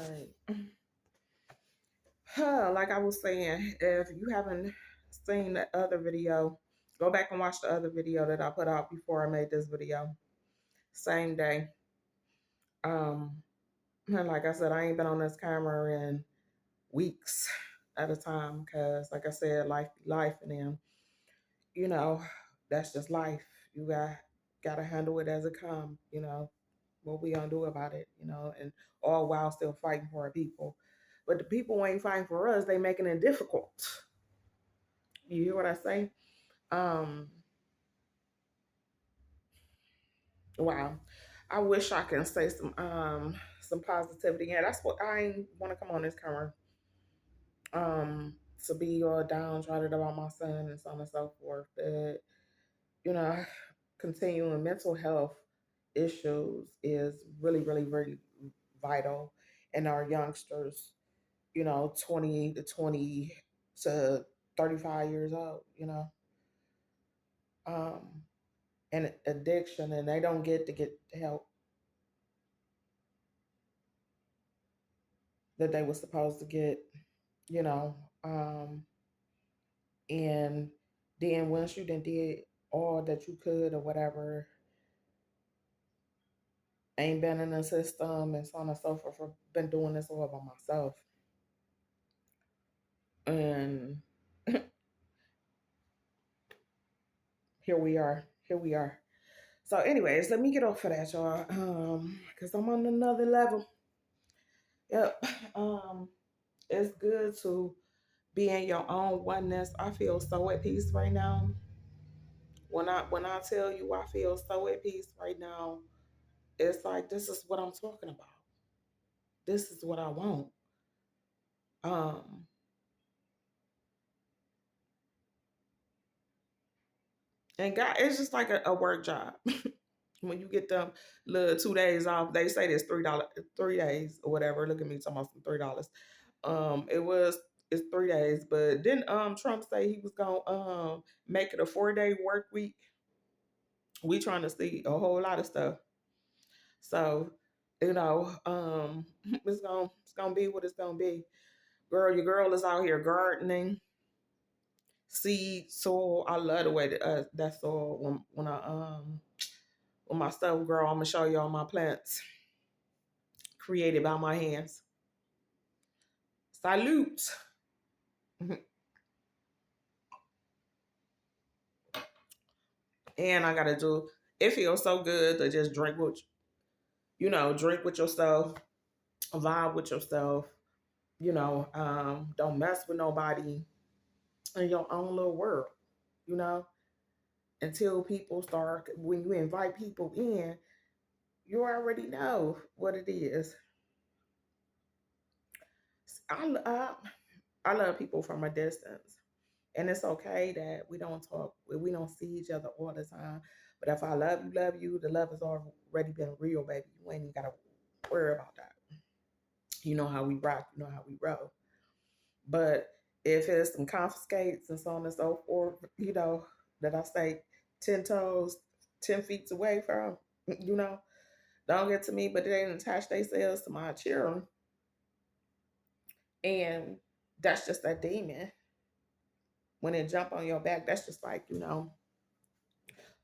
right. Like I was saying, if you haven't seen the other video, go back and watch the other video that I put out before I made this video. Same day. Um, and like I said, I ain't been on this camera in weeks at a time because, like I said, life be life, and then you know that's just life. You gotta handle it as it come. What we gonna do about it? And all while still fighting for our people. But the people ain't fighting for us. They making it difficult. You hear what I say? Um, wow. I wish I can say some positivity. Yeah, that's what I want to come on this camera. To be all downtrodden about my son and so on and so forth. But you know, continuing mental health issues is really, really, really vital in our youngsters. 20 to 35 years old. Um, and addiction, and they don't get the help that they were supposed to get, you know. And then once you did all that you could or whatever, ain't been in the system and so on and so forth. I've been doing this all by myself. And here we are. Here we are. So, anyways, let me get off of that, y'all. Because I'm on another level. Yep. It's good to be in your own oneness. I feel so at peace right now. When I tell you I feel so at peace right now, it's like this is what I'm talking about. This is what I want. Um, and God, it's just like a work job. When you get them little 2 days off, they say there's $3, 3 days or whatever. Look at me talking about some $3. It's 3 days, but then Trump say he was gonna make it a 4-day work week. We trying to see a whole lot of stuff. So, it's gonna be what it's gonna be. Girl, your girl is out here gardening, seed, soil. I love the way that soil when I with my stuff, girl. I'm gonna show you all my plants created by my hands. Salute. And I gotta do. It feels so good to just drink with yourself, vibe with yourself. Don't mess with nobody in your own little world. You know, until people start. When you invite people in, you already know what it is. I I, I love people from a distance. And it's okay that we don't talk, we don't see each other all the time. But if I love you, the love has already been real, baby. You ain't even gotta worry about that. You know how we rock, you know how we roll. But if it's some confiscates and so on and so forth, that I stay 10 toes, 10 feet away from, you know, don't get to me, but they didn't attach themselves to my children. And that's just that demon. When it jump on your back, that's just like, in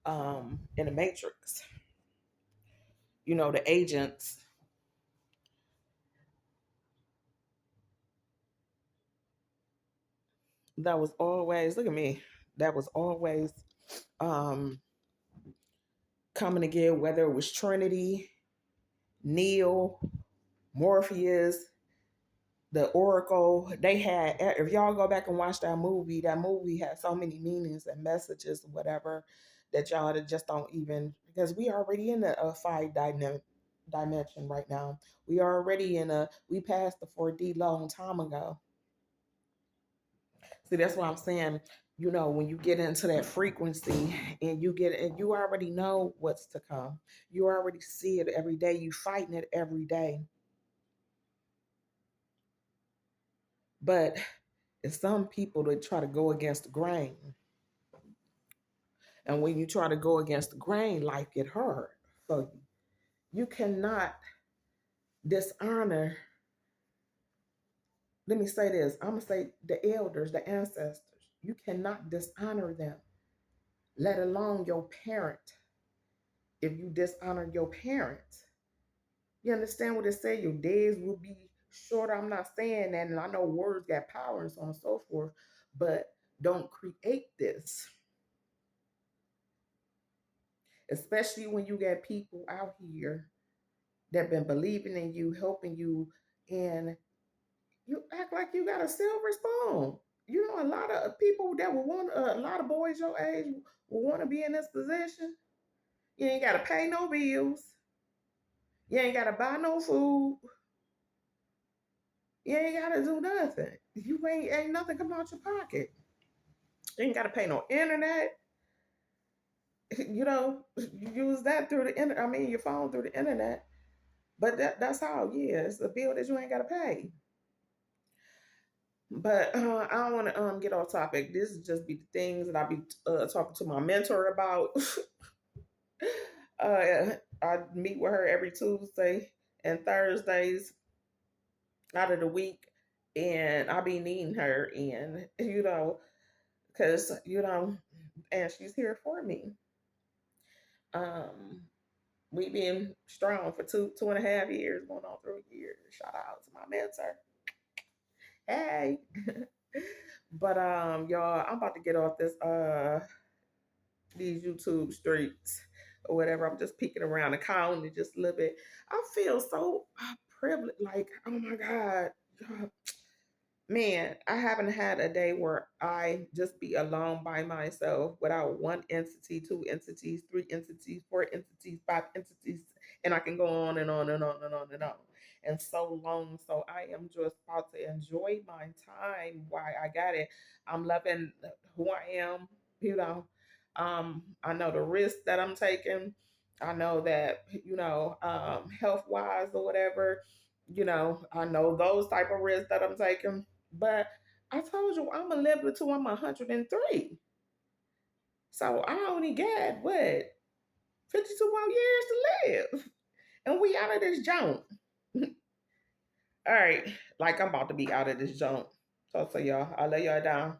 the Matrix. The agents that was always, look at me, that was always um coming to get, whether it was Trinity, Neo, Morpheus, the Oracle. They had, if y'all go back and watch that movie had so many meanings and messages, whatever, that y'all just don't even, because we already in a five dimension right now. We passed the 4D long time ago. See, that's what I'm saying. When you get into that frequency and you already know what's to come. You already see it every day. You fighting it every day. But it's some people that try to go against the grain. And when you try to go against the grain, life get hard for you. You cannot dishonor let me say this. I'm going to say the elders, the ancestors. You cannot dishonor them, let alone your parent. If you dishonor your parents, you understand what it said? Your days will be shorter. I'm not saying that, and I know words got power and so on and so forth, but don't create this. Especially when you got people out here that been believing in you, helping you, and you act like you got a silver spoon. You know, a lot of people that will want, a lot of boys your age will want to be in this position. You ain't got to pay no bills. You ain't got to buy no food. You ain't got to do nothing. You ain't nothing come out your pocket. You ain't got to pay no internet. You know, you use that through the internet. I mean, your phone through the internet. But that's how, yeah, it's a bill that you ain't got to pay. But I don't want to get off topic. This is just be the things that I be talking to my mentor about. I meet with her every Tuesday and Thursdays out of the week, and I be needing her, and because and she's here for me. Um, we been strong for 2.5 years, going on 3 years. Shout out to my mentor. Hey. But y'all, I'm about to get off these YouTube streets or whatever. I'm just peeking around the county just a little bit. I feel so privileged. Like, oh my God. Man, I haven't had a day where I just be alone by myself without one entity, two entities, three entities, four entities, five entities, and I can go on and on and on and on and on. And so long. So I am just about to enjoy my time while I got it. I'm loving who I am, you know. I know the risk that I'm taking. I know that, health wise or whatever, I know those type of risks that I'm taking. But I told you I'm gonna live until I'm 103. So I only got what 52 more years to live. And we out of this junk. All right. Like I'm about to be out of this junk. So y'all, I'll lay y'all down.